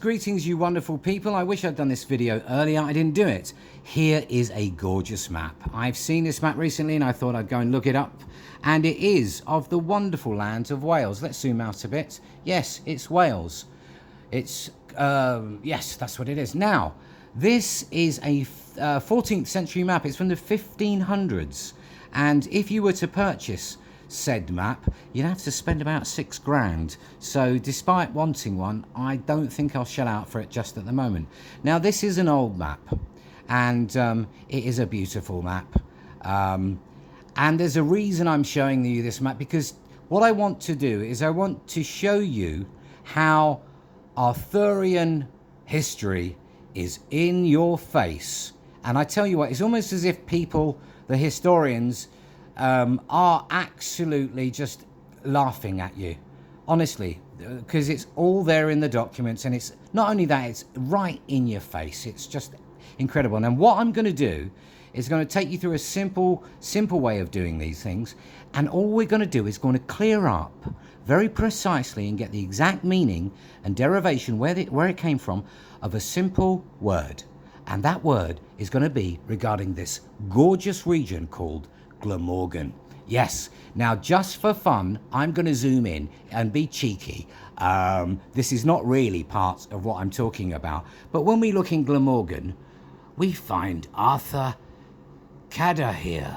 Greetings, you wonderful people. I wish I'd done this video earlier. I didn't do it. Here is a gorgeous map. I've seen this map recently and I thought I'd go and look it up. And it is of the wonderful land of Wales. Let's zoom out a bit. Yes, it's Wales. It's, yes, that's what it is. Now, this is a 14th century map. It's from the 1500s. And if you were to purchase said map, you'd have to spend about £6 grand. So despite wanting one, I don't think I'll shell out for it just at the moment. Now, this is an old map, and it is a beautiful map. And there's a reason I'm showing you this map, because what I want to do is I want to show you how Arthurian history is in your face. And I tell you what, it's almost as if people, the historians, are absolutely just laughing at you, honestly, because it's all there in the documents, and it's not only that, it's right in your face. It's just incredible. And what I'm going to do is going to take you through a simple way of doing these things, and all we're going to do is going to clear up very precisely and get the exact meaning and derivation where it came from of a simple word, and that word is going to be regarding this gorgeous region called Glamorgan. Yes, now just for fun, I'm going to zoom in and be cheeky. This is not really part of what I'm talking about, but when we look in Glamorgan, we find Arthur Cada here,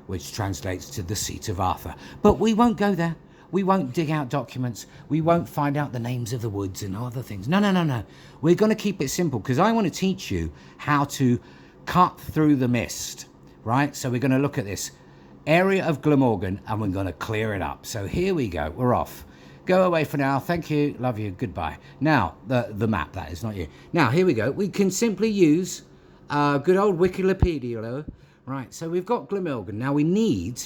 which translates to the seat of Arthur. But we won't go there. We won't dig out documents. We won't find out the names of the woods and other things. No. We're going to keep it simple, because I want to teach you how to cut through the mist. Right, so we're going to look at this area of Glamorgan and we're going to clear it up. So here we go, we're off. Go away for now, thank you, love you, goodbye. Now, the map, that is, not you. Now, here we go. We can simply use good old Wikipedia. Right, so we've got Glamorgan. Now we need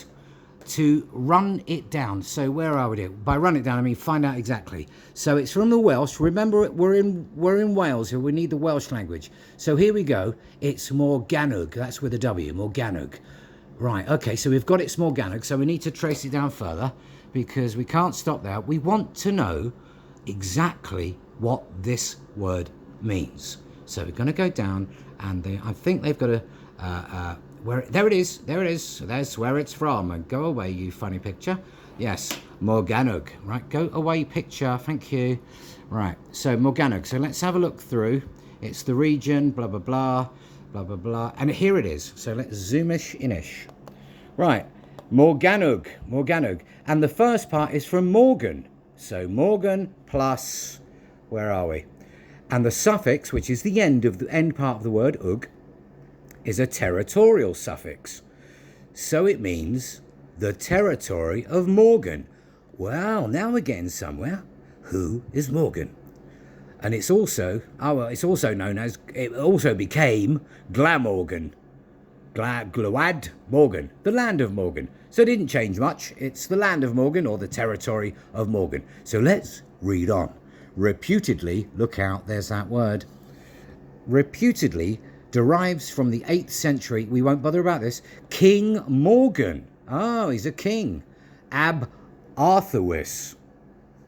to run it down. So where are we? By run it down, I mean find out exactly. So it's from the Welsh. Remember, we're in Wales here. We need the Welsh language. So here we go. It's Morgannwg. That's with a W. Morgannwg. Right. Okay. So we've got it's Morgannwg. So we need to trace it down further, because we can't stop there. We want to know exactly what this word means. So we're going to go down, and I think they've got a. There it is. There's where it's from. And go away, you funny picture. Yes, Morgannwg. Right, go away, picture. Thank you. Right, so Morgannwg. So let's have a look through. It's the region, blah, blah, blah, blah, blah, blah. And here it is. So let's zoomish-inish. Right, Morgannwg. And the first part is from Morgan. So Morgan plus, where are we? And the suffix, which is the end part of the word, ug, is a territorial suffix. So it means the territory of Morgan. Well, now we're getting somewhere. Who is Morgan? And it's also, it's also known as, it also became Glamorgan. Glawad Morgan, the land of Morgan. So it didn't change much. It's the land of Morgan, or the territory of Morgan. So let's read on. Reputedly, look out, there's that word. Reputedly derives from the 8th century, we won't bother about this, King Morgan. Oh, he's a king. Ab Arthurus.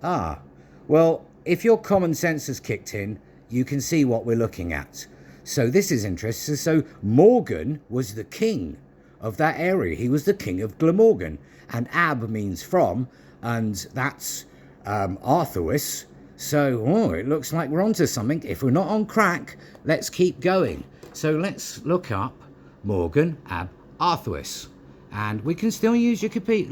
Well, if your common sense has kicked in, you can see what we're looking at. So this is interesting. So Morgan was the king of that area. He was the king of Glamorgan. And Ab means from, and that's Arthurus. So, it looks like we're onto something. If we're not on crack, let's keep going. So let's look up Morgan ab Arthurus. And we can still use Wikipedia.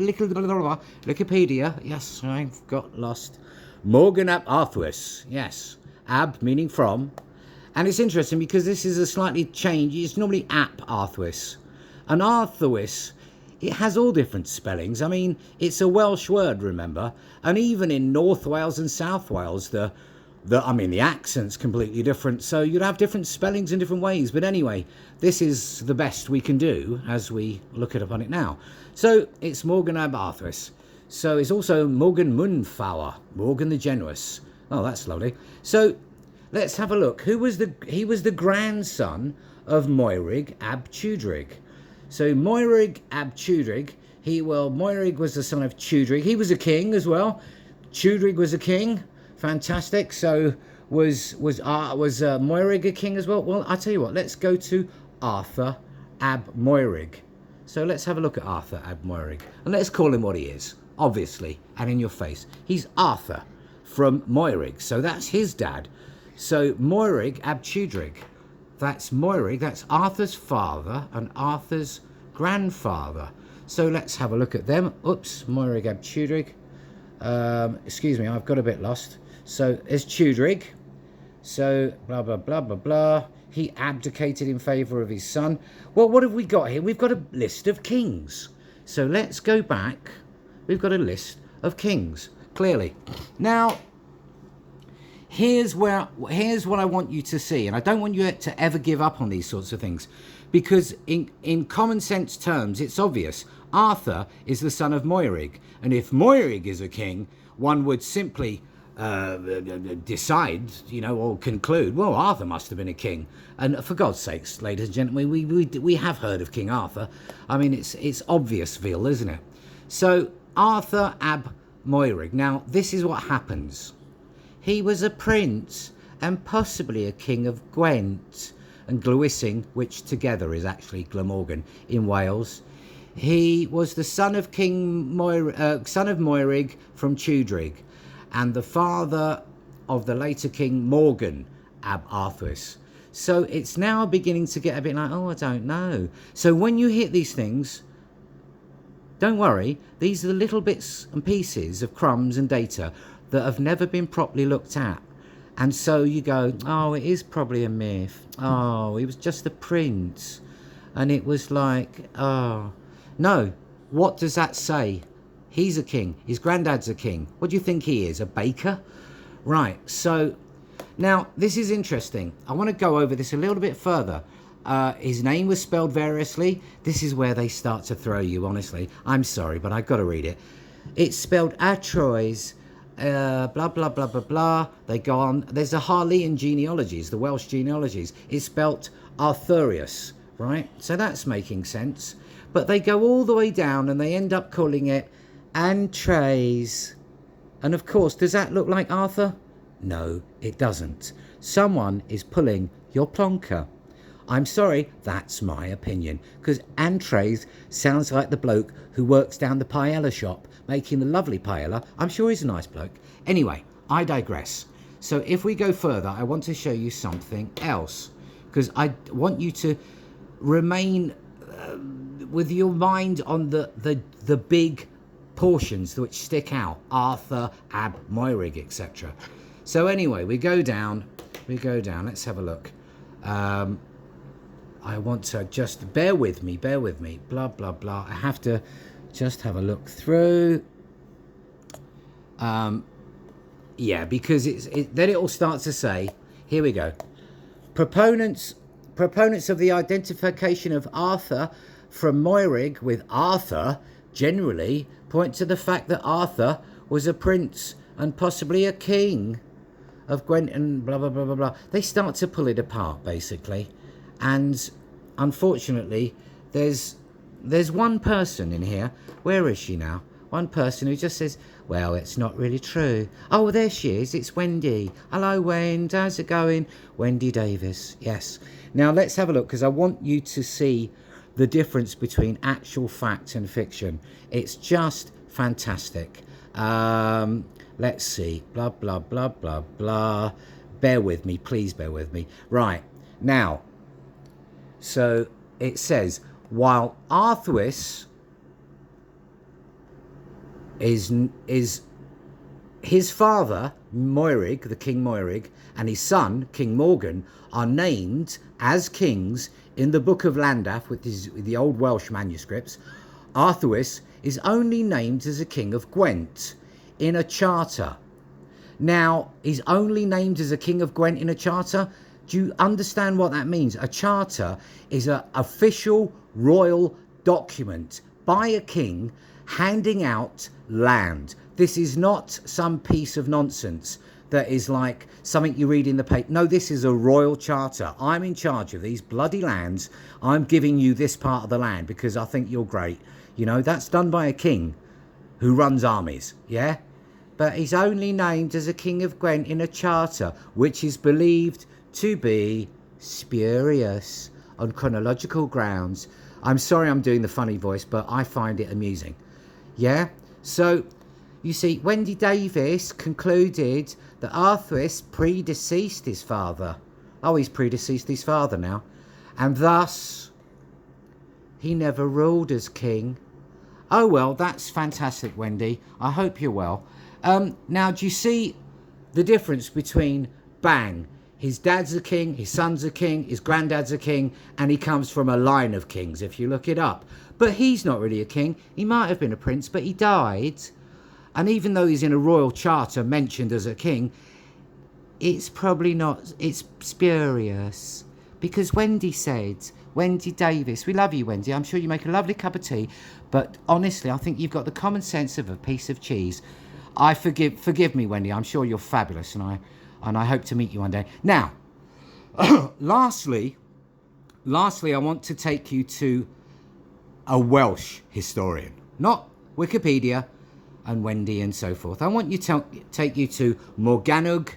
Yes, I've got lost. Morgan ab Arthurus. Yes. Ab meaning from. And it's interesting because this is a slightly change. It's normally ap Arthurus. And Arthurus, it has all different spellings. I mean, it's a Welsh word, remember? And even in North Wales and South Wales, the accent's completely different, so you'd have different spellings in different ways. But anyway, this is the best we can do as we look upon it now. So it's Morgan ab Arthurus. So it's also Morgan Munfauer, Morgan the Generous. Oh, that's lovely. So let's have a look. He was the grandson of Moerig ab Tudrig. So Moerig ab Tudrig, Moerig was the son of Tudrig. He was a king as well. Tudrig was a king. Fantastic. So Moerig a king as well? Well, I tell you what. Let's go to Arthur ab Moerig. So let's have a look at Arthur ab Moerig, and let's call him what he is. Obviously, and in your face, he's Arthur from Moerig. So that's his dad. So Moerig ab Tudrig. That's Moerig. That's Arthur's father and Arthur's grandfather. So let's have a look at them. Oops, Moerig ab Tudrig. Excuse me, I've got a bit lost. So there's Tudrig. So blah blah blah blah blah. He abdicated in favour of his son. Well, what have we got here? We've got a list of kings. So let's go back. We've got a list of kings, clearly. Now, here's what I want you to see, and I don't want you to ever give up on these sorts of things, because in common sense terms, it's obvious. Arthur is the son of Moerig, and if Moerig is a king, one would simply decide, or conclude, well, Arthur must have been a king. And for God's sakes, ladies and gentlemen, we have heard of King Arthur. I mean, it's obviousville, isn't it? So Arthur ab Moerig. Now, this is what happens. He was a prince and possibly a king of Gwent and Glywysing, which together is actually Glamorgan in Wales. He was the son of Moerig from Tudrig, and the father of the later King Morgan ab Arthurs. So it's now beginning to get a bit like, oh, I don't know. So when you hit these things, don't worry, these are the little bits and pieces of crumbs and data that have never been properly looked at. And so you go, oh, it is probably a myth. Oh, he was just a prince. And it was like, oh. No, what does that say? He's a king. His granddad's a king. What do you think he is, a baker? Right, so now this is interesting. I want to go over this a little bit further. His name was spelled variously. This is where they start to throw you, honestly. I'm sorry, but I've got to read it. It's spelled Atrois, blah, blah, blah, blah, blah. They go on. There's the Harleian genealogies, the Welsh genealogies. It's spelled Arthurius, right? So that's making sense. But they go all the way down and they end up calling it Antraes. And of course, does that look like Arthur? No, it doesn't. Someone is pulling your plonker. I'm sorry, that's my opinion, because Antraes sounds like the bloke who works down the paella shop making the lovely paella. I'm sure he's a nice bloke. Anyway, I digress. So if we go further, I want to show you something else, because I want you to remain with your mind on the big portions which stick out. Arthur, ab Moerig, etc. So anyway, we go down. Let's have a look. I want to just bear with me, blah, blah, blah. I have to just have a look through. Yeah, because then it all starts to say, here we go. Proponents of the identification of Arthur from Moerig with Arthur generally point to the fact that Arthur was a prince and possibly a king of Gwent and blah, blah, blah, blah, blah. They start to pull it apart, basically. And unfortunately, there's one person in here. Where is she now? One person who just says, well, it's not really true. Oh, well, there she is. It's Wendy. Hello, Wendy. How's it going? Wendy Davis. Yes. Now, let's have a look, because I want you to see the difference between actual fact and fiction. It's just fantastic. Let's see. Blah, blah, blah, blah, blah. Bear with me. Please bear with me. Right. Now, so it says, while Arthurius is his father, Moerig, the King Moerig, and his son, King Morgan, are named as kings in the Book of Llandaff, which is the old Welsh manuscripts, Arthurius is only named as a king of Gwent in a charter. Now, he's only named as a king of Gwent in a charter. Do you understand what that means? A charter is an official royal document by a king handing out land. This is not some piece of nonsense that is like something you read in the paper. No, this is a royal charter. I'm in charge of these bloody lands. I'm giving you this part of the land because I think you're great. You know, that's done by a king who runs armies, yeah? but he's only named as a King of Gwent in a charter, which is believed to be spurious on chronological grounds. I'm sorry I'm doing the funny voice, but I find it amusing. Yeah? So, you see, Wendy Davies concluded that Arthur predeceased his father. Oh, he's predeceased his father now. And thus, he never ruled as king. Oh, well, that's fantastic, Wendy. I hope you're well. Now, do you see the difference between bang, his dad's a king, his son's a king, his granddad's a king, and he comes from a line of kings, if you look it up. But he's not really a king. He might have been a prince, but he died. And even though he's in a royal charter mentioned as a king, it's probably not, it's spurious. Because Wendy said, Wendy Davies, we love you, Wendy. I'm sure you make a lovely cup of tea. But honestly, I think you've got the common sense of a piece of cheese. I forgive me, Wendy. I'm sure you're fabulous, and I hope to meet you one day. Now, lastly, I want to take you to a Welsh historian, not Wikipedia and Wendy and so forth. I want you to take you to Morgannwg.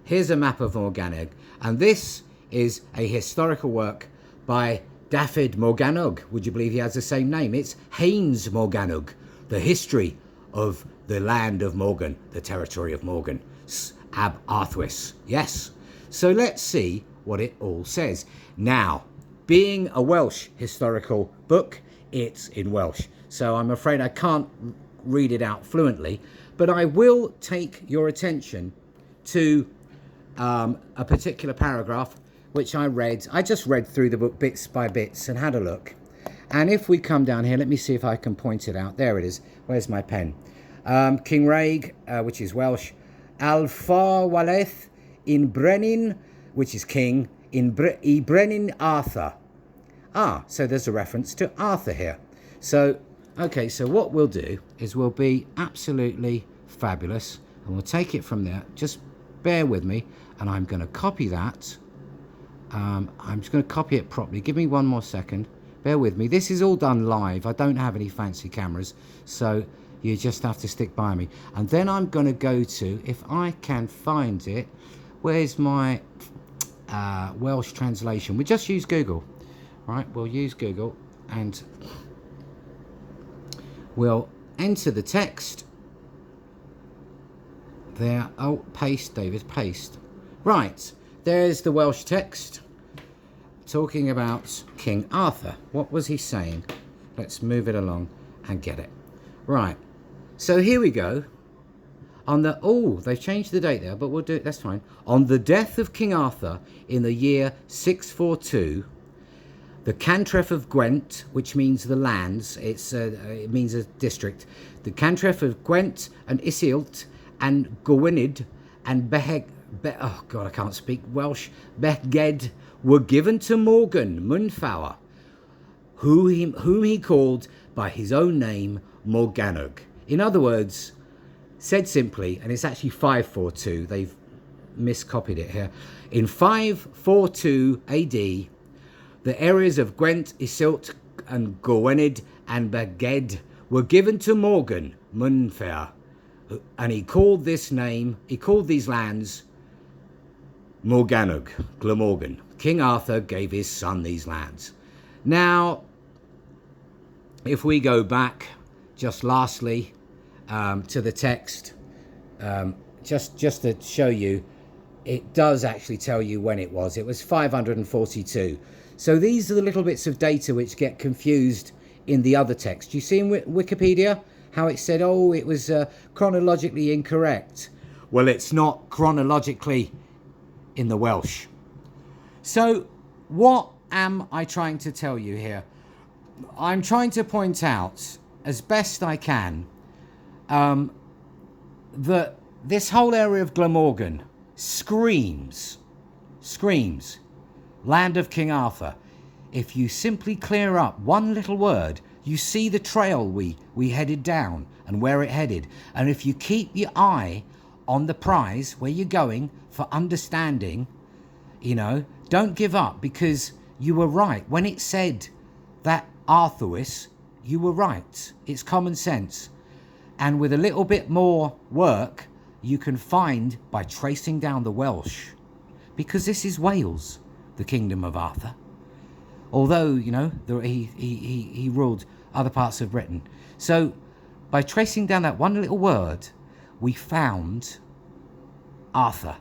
Here's a map of Morgannwg, and this is a historical work by Dafydd Morgannwg. Would you believe he has the same name? It's Haynes Morgannwg, the history of the land of Morgan, the territory of Morgan, ab Arthwis. Yes. So let's see what it all says. Now, being a Welsh historical book, it's in Welsh. So I'm afraid I can't read it out fluently, but I will take your attention to a particular paragraph which I read. I just read through the book bits by bits and had a look. And if we come down here, let me see if I can point it out. There it is. Where's my pen? King Rhaeg, which is Welsh. Alfarwalaeth in Brenin, which is king, I Brenin Arthur. Ah, so there's a reference to Arthur here. So, okay, so what we'll do is we'll be absolutely fabulous. And we'll take it from there. Just bear with me. And I'm going to copy that. I'm just going to copy it properly. Give me one more second. Bear with me. This is all done live. I don't have any fancy cameras. So you just have to stick by me. And then I'm going to go to, if I can find it, where's my Welsh translation? We just use Google. Right, we'll use Google and we'll enter the text. There. Oh, paste, David, paste. Right, there's the Welsh text talking about King Arthur. What was he saying? Let's move it along and get it. Right, so here we go. On the, oh, they've changed the date there, but we'll do it, that's fine. On the death of King Arthur in the year 642, the cantref of Gwent, which means the lands, it means a district. The cantref of Gwent and Isilt and Gwynedd and oh God, I can't speak Welsh, Bechged, were given to Morgan Munfawr, whom he called by his own name, Morgannwg. In other words, said simply, and it's actually 542, they've miscopied it here. In 542 AD, the areas of Gwent, Isilt, and Gwynedd and Bechged were given to Morgan Munfawr, and he called these lands Morgannwg, Glamorgan. King Arthur gave his son these lands. Now, if we go back, just lastly, to the text, just to show you, it does actually tell you when it was. It was 542. So these are the little bits of data which get confused in the other text. You see in Wikipedia how it said, oh, it was chronologically incorrect. Well, it's not chronologically in the Welsh. So what am I trying to tell you here? I'm trying to point out, as best I can, that this whole area of Glamorgan screams land of King Arthur. If you simply clear up one little word, you see the trail we headed down and where it headed. And if you keep your eye on the prize, where you're going for understanding, you know, don't give up, because you were right. When it said that Arthurwis, you were right. It's common sense. And with a little bit more work, you can find by tracing down the Welsh, because this is Wales, the kingdom of Arthur. Although, you know, he ruled other parts of Britain. So by tracing down that one little word, we found Arthur.